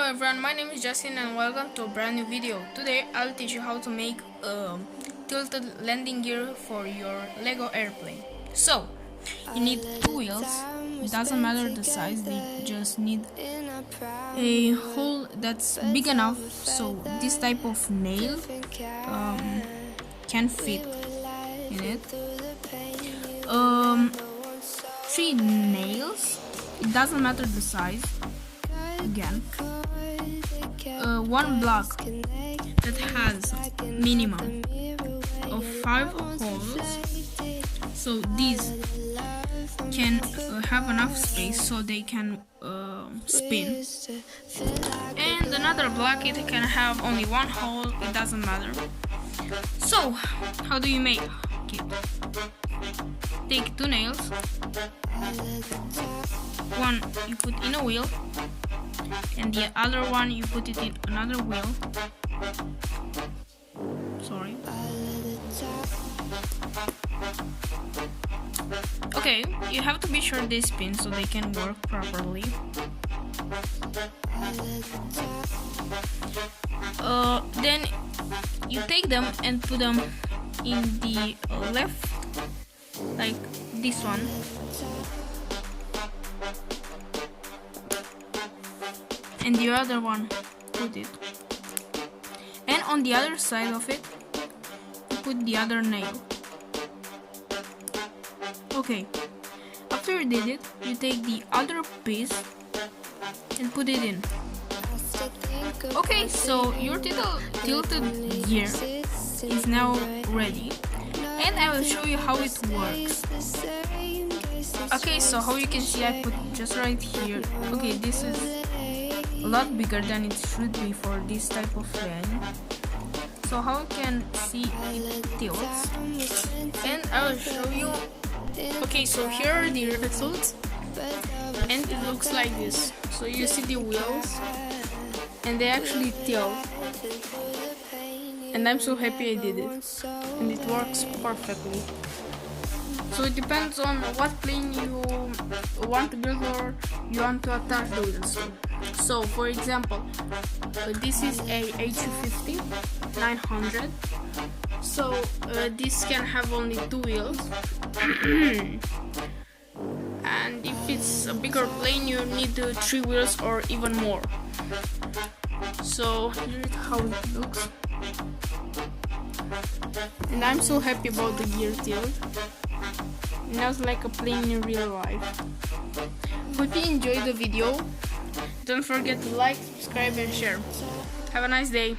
everyone, my name is Justin and welcome to a brand new video. Today I'll teach you how to make a tilted landing gear for your Lego airplane. So, you need two wheels, it doesn't matter the size, they just need a hole that's big enough so this type of nail can fit in it. Three nails, it doesn't matter the size. Again, one block that has minimum of 5 holes, so these can have enough space so they can spin, and another block it can have only one hole, it doesn't matter. So how do you make it? Take two nails, one you put in a wheel and the other one you put it in another wheel. Sorry. Okay, you have to be sure they spin so they can work properly. Then you take them and put them in the left, like this one. And the other one, put it. And on the other side of it, you put the other nail. Okay, after you did it, you take the other piece and put it in. Okay, so your tilted gear is now ready. And I will show you how it works. Okay, so how you can see, I put just right here. Okay, this is a lot bigger than it should be for this type of fan. So how you can see it tilts, and I will show you. Okay, so here are the results, and it looks like this. So you see the wheels, and they actually tilt, and I'm so happy I did it, and it works perfectly. So it depends on what plane you want to build or you want to attach the wheels. So for example, this is a A250 900. So this can have only two wheels. And if it's a bigger plane, you need 3 wheels or even more. So here's how it looks. And I'm so happy about the gear tilt. It was like a plane in real life. Hope you enjoyed the video. Don't forget to like, subscribe and share. Have a nice day.